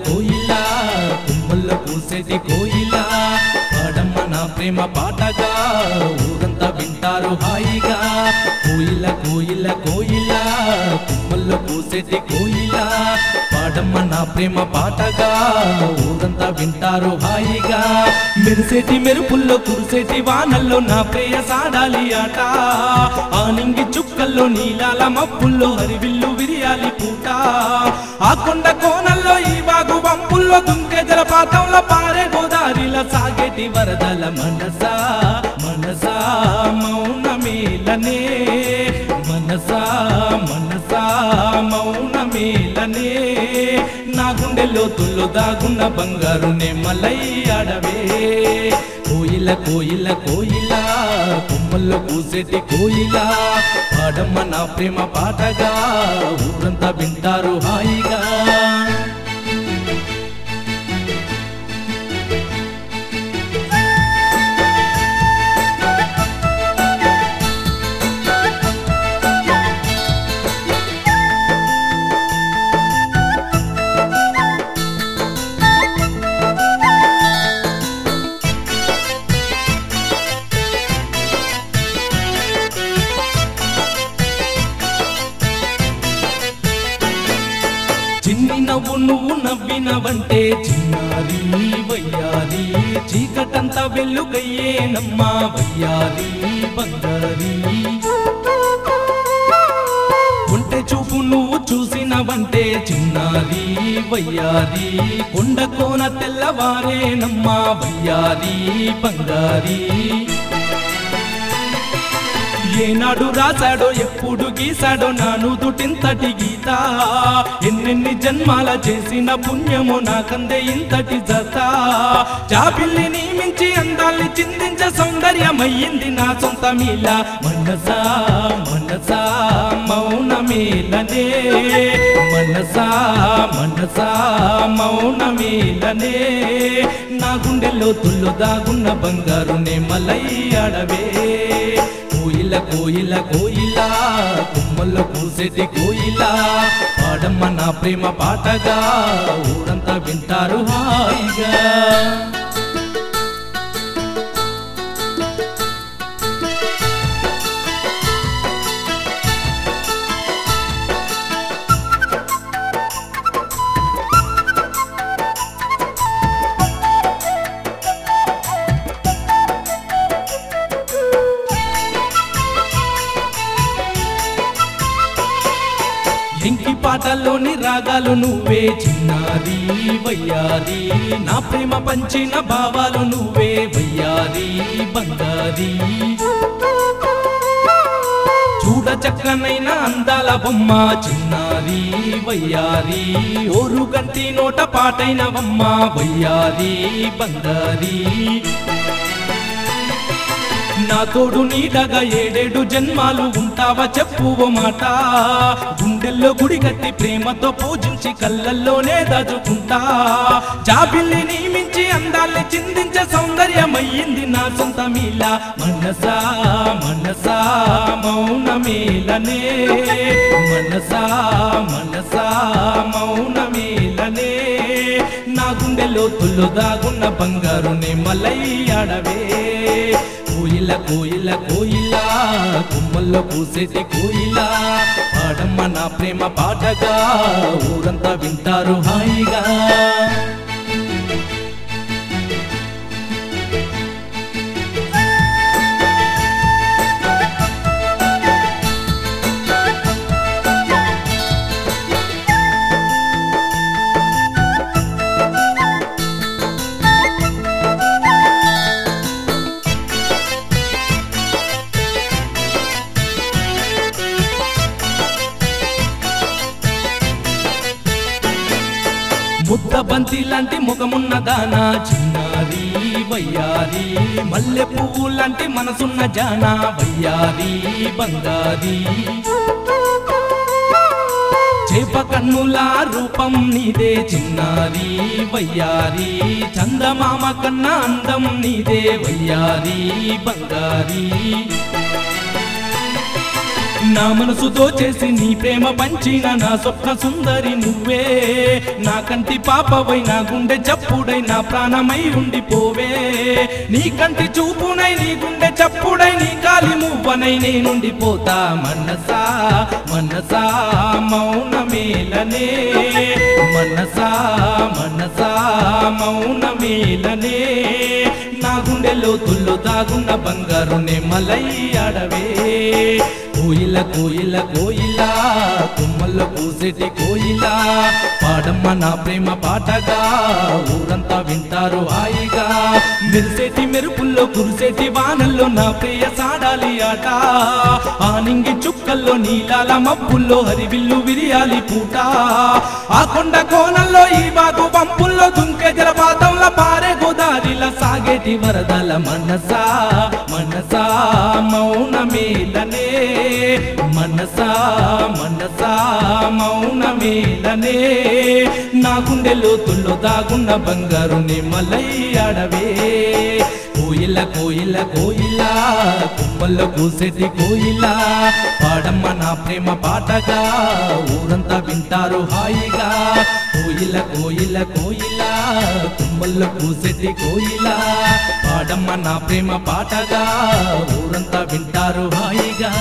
కోయిల కొమ్మల్లో పూసేటి కోయిల పాడమ్మ నా ప్రేమ పాటగా ఊరంతా వింటారు హాయిగా కోయిల కోయిల కోయిల కొమ్మల్లో పూసేటి కోయిల పాడమ్మ నా ప్రేమ పాటగా ఊరంతా వింటారు హాయిగా మెరిసేటి మెరుపుల్లో కురిసేటి వానల్లో నా ప్రేయ సాడాలి ఆట ఆనింగి చుక్కల్లో నీలాల మబ్బుల్లో హరివిల్లు విరియాలి పూట ఆ కొండ కోనల్లో ఈ వాగు వంపుల్లో దుంకే జలపాతంలో పారే గోదారిలో సాగేటి వరదల మనసా మనసా మౌనమేలనే మనసా మనసా మౌనమేలనే నా గుండె లోతుల్లో దాగున్న బంగారు నెమలై ఆడవే కోయిల కోయిల కోయిల కొమ్మల్లో కూసేటి కోయిల పాడమ్మ నా ప్రేమ పాటగా ఊరంతా వింటారు హాయిగా చిన్ని నవ్వు నువ్వు నవ్వినవంటే చిన్నారి వయ్యారి చీకటంతా వెలుగయ్యేనమ్మా వయ్యారి బంగారి కొంటె చూపు నువ్వు చూసినవంటే చిన్నారి వయ్యారి కొండ కోన తెల్లవారేనమ్మా వయ్యారి బంగారి ఏనాడు రాశాడో ఎప్పుడు గీశాడో నా నుదుటింతటి గీత ఎన్నెన్ని జన్మాల చేసిన పుణ్యమో నాకందే ఇంతటి జత జాబిల్లిని మించి అందాల్ని చిందించే సౌందర్యమయ్యింది నా సొంత మీల మనసా మనసా మౌనమేలనే మనసా మనసా మౌనమేలనే నా గుండెల్లో తుల్లో దాగున్న బంగారు నెమలై ఆడవే కోయిల కోయిల కోయిల కొమ్మల్లో పూసేటి కోయిల పాడమ్మ నా ప్రేమ పాటగా ఊరంతా వింటారు హాయిగా ఇంకి పాటల్లోని రాగాలు నువ్వే చిన్నారి వయ్యారి నా ప్రేమ పంచిన భావాలు నువ్వే వయ్యారి బంగారి చూడ చక్కనైన అందాల బొమ్మ చిన్నారి వయ్యారి ఓరు గంటి నోట పాటైన బొమ్మ వయ్యారి బంగారి నా తోడు నీడగా ఏడేడు జన్మాలు ఉంటావా చెప్పువో మాట గుండెల్లో గుడి కట్టి ప్రేమతో పూజించి కళ్ళల్లోనే దాచుకుంటా జాబిల్లిని మించి అందాల్ని చిందించే సౌందర్యమయ్యింది నా సొంత మీల మనసా మనసా మౌనమేలనే మనసా మనసా మౌనమేలనే నా గుండెలో తుల్లో దాగున్న బంగారు నెమలై ఆడవే కోయిల కోయిల కోయిల కొమ్మల్లో పూసేటి కోయిల పాడమ్మ నా ప్రేమ పాటగా ఊరంతా వింటారు హాయిగా ముద్ద బంతి లాంటి ముఖమున్న దానా చిన్నారి వయ్యారి మల్లె పువ్వు లాంటి మనసున్న జానా వయ్యారి బంగారి చేప కన్నుల రూపం నీదే చిన్నారి వయ్యారి చందమామ కన్నా అందం నీదే వయ్యారి బంగారి నా మనసుతో చేసి నీ ప్రేమ పంచిన నా స్వప్న సుందరి నువ్వే నా కంటి పాపవై నా గుండె చప్పుడై నా ప్రాణమై ఉండిపోవే నీ కంటి చూపునై నీ గుండె చప్పుడై నీ కాలి మువ్వనై నేనుండిపోతా మనసా మనసా మౌనమేలనే మనసా మనసా మౌనమేలనే నా గుండె లోతుల్లో దాగున్న బంగారు నెమలై అడవే కోయిల కోయిల కోయిల కొమ్మల్లో కూసేటి కోయిల పాడమ్మ నా ప్రేమ పాటగా ఊరంతా వింటారు హాయిగా మెరిసేటి మెరుపుల్లో కురిసేటి వానల్లో నా ప్రియ సాడాలి ఆట ఆనింగి చుక్కల్లో నీలాల మబ్బుల్లో హరివిల్లు విరియాలి పూట ఆ కొండ కోనల్లో ఈ బాగు పంపుల్లో దుంకే జలపాతంలో పారే గోదారిలా సాగేటి వరదల మనసా మనసా మౌనమేలనే మనసా మనసా మౌనమేలనే నా గుండె లోతుల్లో దాగున్న బంగారు నెమలై అడవే కోయిల కోయిల కోయిల కొమ్మల్లో కూసేటి కోయిల పాడమ్మ నా ప్రేమ పాటగా ఊరంతా వింటారు హాయిగా కోయిల కోయిల కోయిల కొమ్మల్లో కూసేటి కోయిల పాడమ్మ నా ప్రేమ పాటగా ఊరంతా వింటారు హాయిగా